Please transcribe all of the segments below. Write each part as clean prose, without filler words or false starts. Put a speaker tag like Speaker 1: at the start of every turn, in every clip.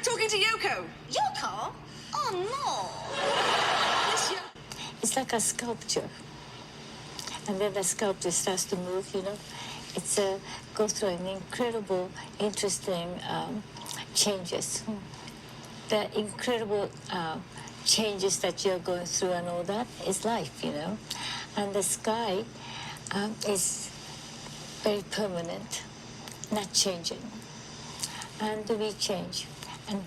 Speaker 1: talking to Yoko.
Speaker 2: Yoko? Oh, no.
Speaker 1: Miss Yoko.
Speaker 3: It's like a sculpture. And then the sculpture starts to move, you know. It's go through an incredible, interesting changes. The incredible changes that you're going through and all that is life, you know. And the sky is very permanent, not changing. And we change. And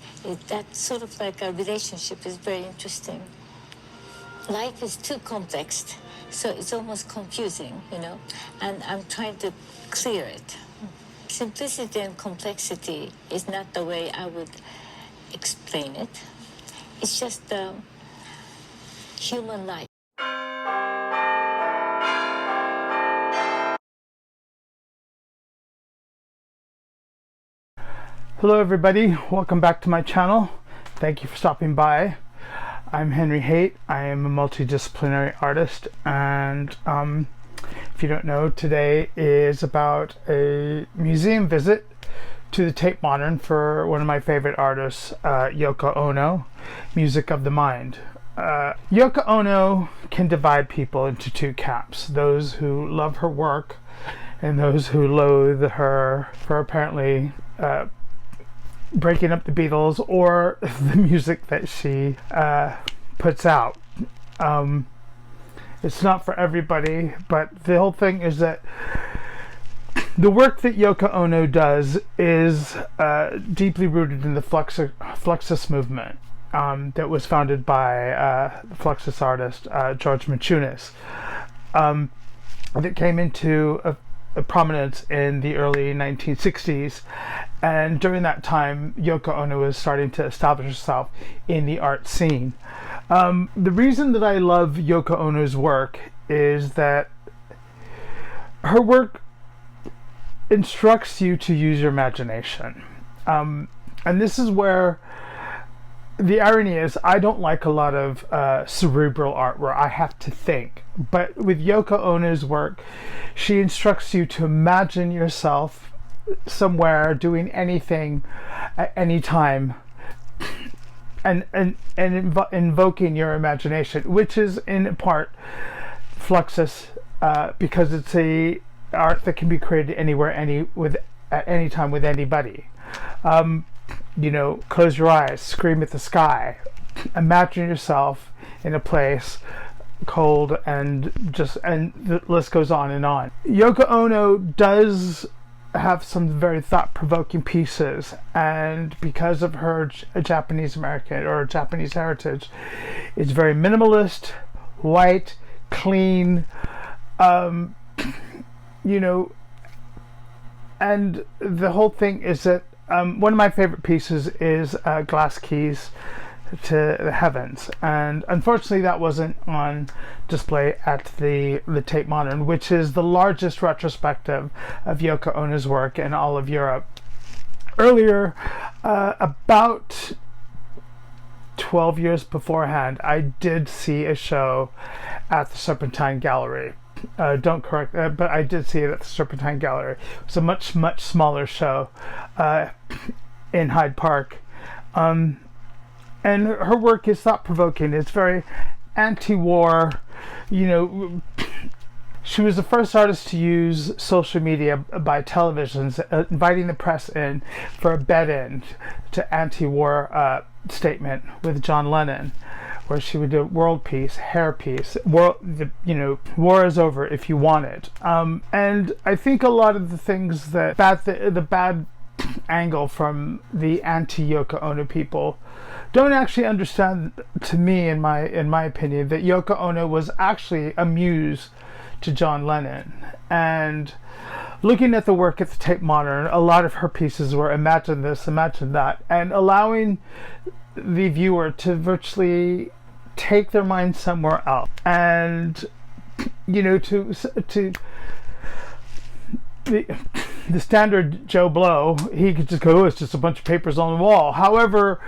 Speaker 3: that sort of like a relationship is very interesting. Life is too complex, so it's almost confusing, you know, and I'm trying to clear it. Simplicity and complexity is not the way I would explain it. It's just human life.
Speaker 4: Hello everybody, welcome back to my channel. Thank you for stopping by. I'm Henry Haight. I am a multidisciplinary artist, and if you don't know, today is about a museum visit to the Tate Modern for one of my favorite artists, Yoko Ono, Music of the Mind. Yoko Ono can divide people into two camps, those who love her work and those who loathe her for apparently breaking up the Beatles or the music that she puts out. It's not for everybody, but the whole thing is that the work that Yoko Ono does is deeply rooted in the Fluxus movement that was founded by the Fluxus artist George Machunis. That came into a prominence in the early 1960s, and during that time Yoko Ono was starting to establish herself in the art scene. The reason that I love Yoko Ono's work is that her work instructs you to use your imagination, and this is where the irony is, I don't like a lot of cerebral art where I have to think. But with Yoko Ono's work, she instructs you to imagine yourself somewhere doing anything at any time, and invoking your imagination, which is in part Fluxus, because it's a art that can be created anywhere, at any time with anybody. You know, close your eyes, scream at the sky, imagine yourself in a place cold, and the list goes on and on. Yoko Ono does have some very thought-provoking pieces, and because of her Japanese American or Japanese heritage, it's very minimalist, white, clean, you know, and the whole thing is that one of my favorite pieces is Glass Keys to the Heavens, and unfortunately that wasn't on display at the Tate Modern, which is the largest retrospective of Yoko Ono's work in all of Europe. Earlier, about 12 years beforehand, I did see a show at the Serpentine Gallery. Don't correct, but I did see it at the Serpentine Gallery. It was a much smaller show in Hyde Park, and her work is thought-provoking. It's very anti-war. You know, she was the first artist to use social media by televisions, inviting the press in for a bed-in to anti-war statement with John Lennon, where she would do world peace, hair peace, war is over if you want it. And I think a lot of the things that the bad angle from the anti-Yoko Ono people don't actually understand, to me, in my opinion, that Yoko Ono was actually a muse to John Lennon. And looking at the work at the Tate Modern, a lot of her pieces were imagine this, imagine that, and allowing the viewer to virtually take their mind somewhere else. And, you know, to the standard Joe Blow, he could just go, oh, it's just a bunch of papers on the wall. However,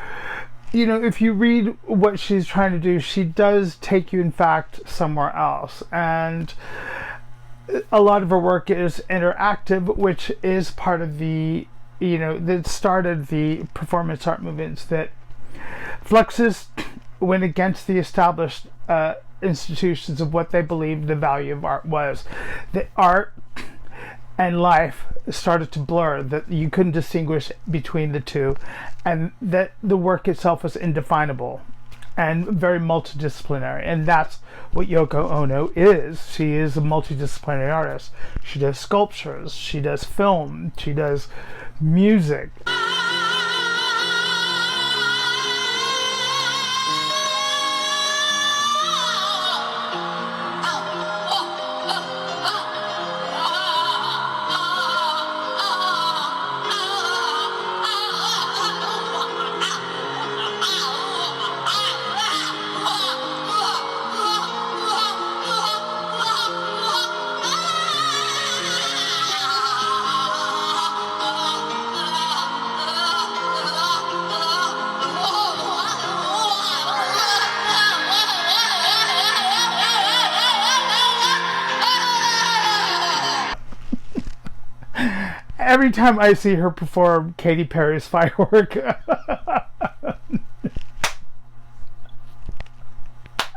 Speaker 4: you know, if you read what she's trying to do, she does take you, in fact, somewhere else. And a lot of her work is interactive, which is part of the that started the performance art movements, that Fluxus went against the established institutions of what they believed the value of art was. That art and life started to blur, that you couldn't distinguish between the two, and that the work itself was indefinable and very multidisciplinary. And that's what Yoko Ono is. She is a multidisciplinary artist. She does sculptures, she does film, she does music. Every time I see her perform Katy Perry's Firework,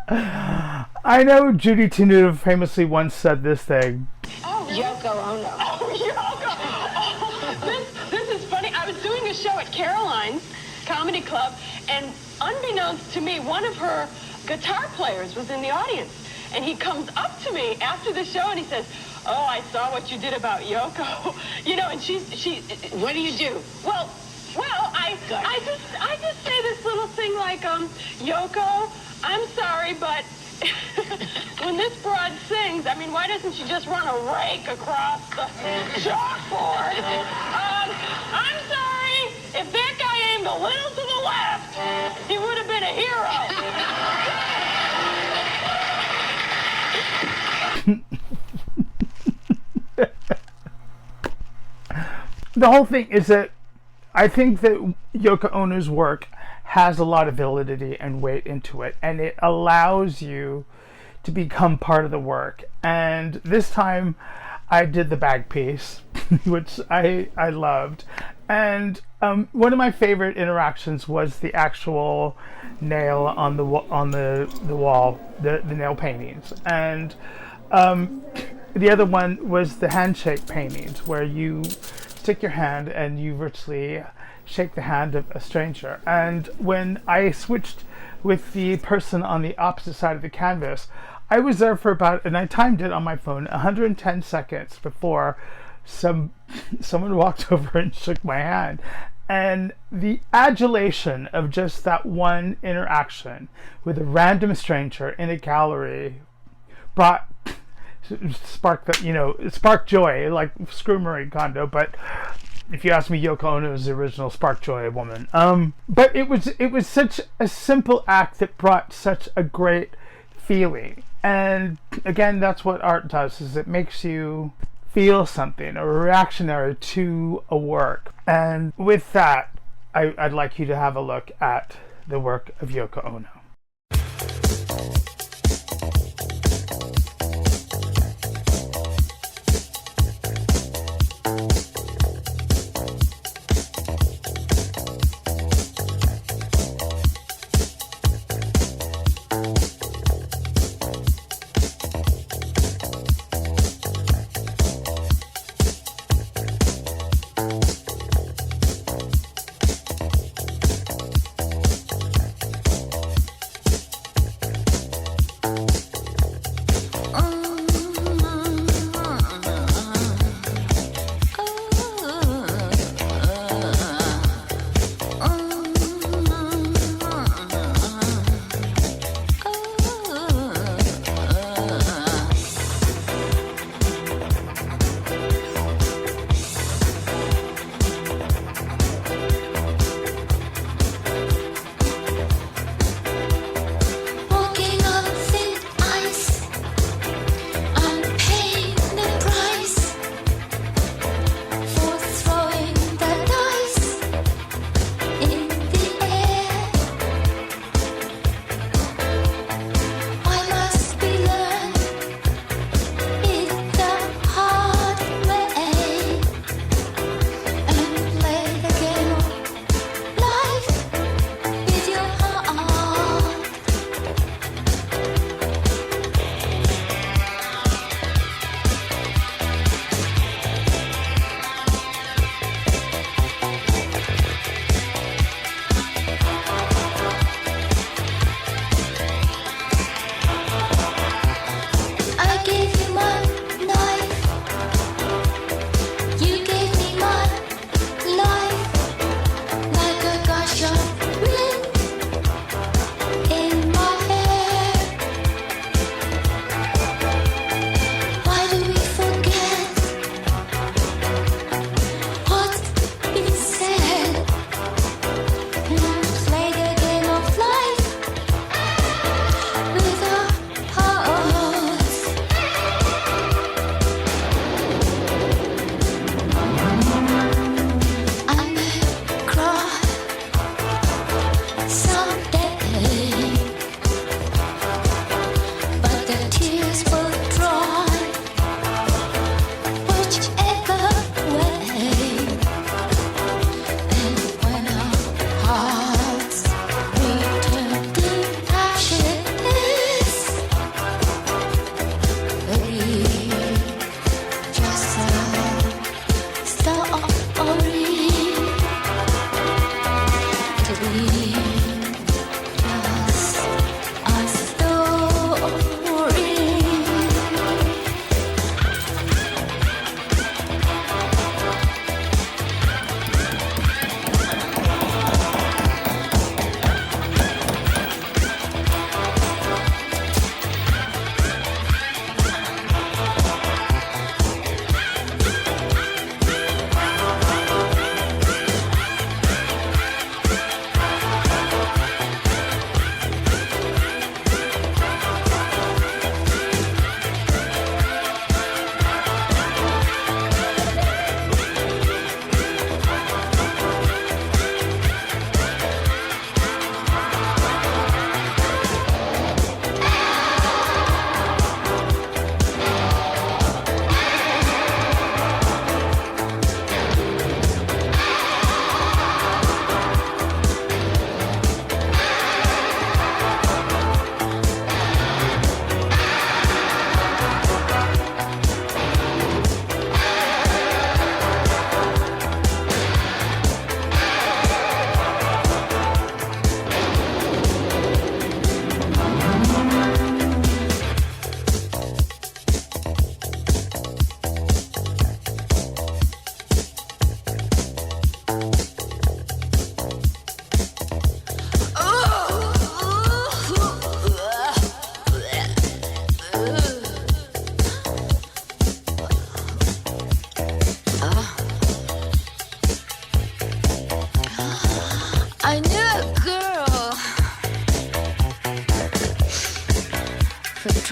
Speaker 4: I know Judy Tenuta famously once said this thing.
Speaker 1: Oh, Yoko Ono. Oh, Yoko! Oh, this is funny. I was doing a show at Caroline's Comedy Club, and unbeknownst to me, one of her guitar players was in the audience. And he comes up to me after the show and he says, "Oh, I saw what you did about Yoko." And she.
Speaker 3: What do you do?
Speaker 1: Well, I just say this little thing like, Yoko, I'm sorry, but when this broad sings, I mean, why doesn't she just run a rake across the chalkboard? I'm sorry, if that guy aimed a little to the left, he would have been a hero.
Speaker 4: The whole thing is that I think that Yoko Ono's work has a lot of validity and weight into it, and it allows you to become part of the work. And this time I did the bag piece, which I loved. And one of my favorite interactions was the actual nail on the wall, the nail paintings. And the other one was the handshake paintings, where you stick your hand and you virtually shake the hand of a stranger. And when I switched with the person on the opposite side of the canvas, I was there for and I timed it on my phone, 110 seconds before someone walked over and shook my hand. And the adulation of just that one interaction with a random stranger in a gallery sparked joy, like screw Marie Kondo. But if you ask me, Yoko Ono is the original spark joy woman. But it was such a simple act that brought such a great feeling. And again, that's what art does, is it makes you feel something, or reactionary to a work. And with that, I'd like you to have a look at the work of Yoko Ono.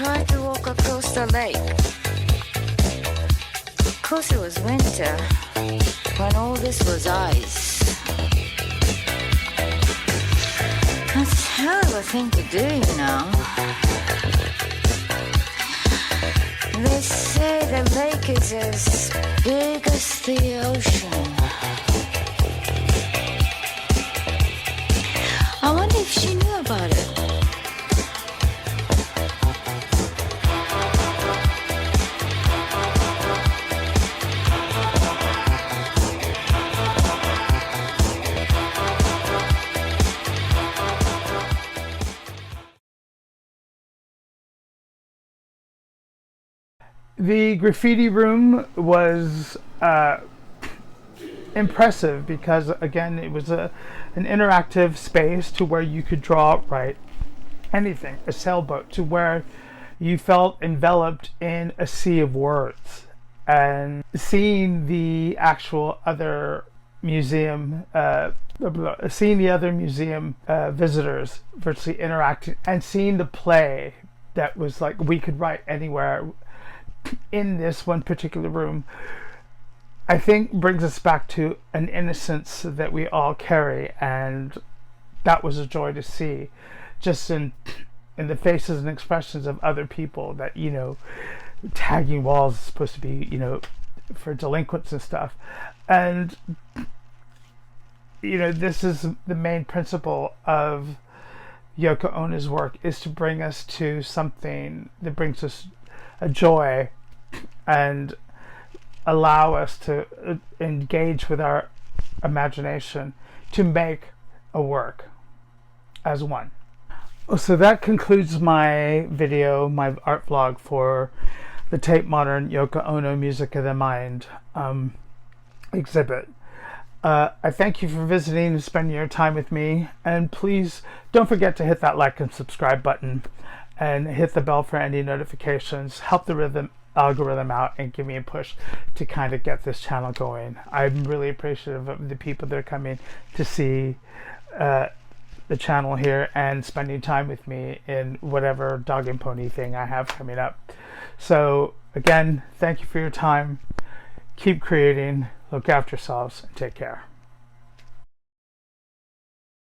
Speaker 3: tried to walk across the lake. Of course it was winter, when all this was ice. That's a hell of a thing to do, you know. They say the lake is as big as the ocean. I wonder if she knew about it.
Speaker 4: The graffiti room was impressive because, again, it was an interactive space to where you could draw, write anything, a sailboat, to where you felt enveloped in a sea of words. And seeing the actual other museum, visitors virtually interacting, and seeing the play that was like we could write anywhere in this one particular room, I think brings us back to an innocence that we all carry, and that was a joy to see, just in the faces and expressions of other people. That, you know, tagging walls is supposed to be, you know, for delinquents and stuff, and you know, this is the main principle of Yoko Ono's work, is to bring us to something that brings us a joy and allow us to engage with our imagination to make a work as one. So that concludes my video, my art vlog for the Tate Modern Yoko Ono Music of the Mind exhibit. I thank you for visiting and spending your time with me, and please don't forget to hit that like and subscribe button and hit the bell for any notifications. Help the algorithm out and give me a push to kind of get this channel going. I'm really appreciative of the people that are coming to see the channel here and spending time with me in whatever dog and pony thing I have coming up. So again, thank you for your time. Keep creating, look after yourselves, and take care.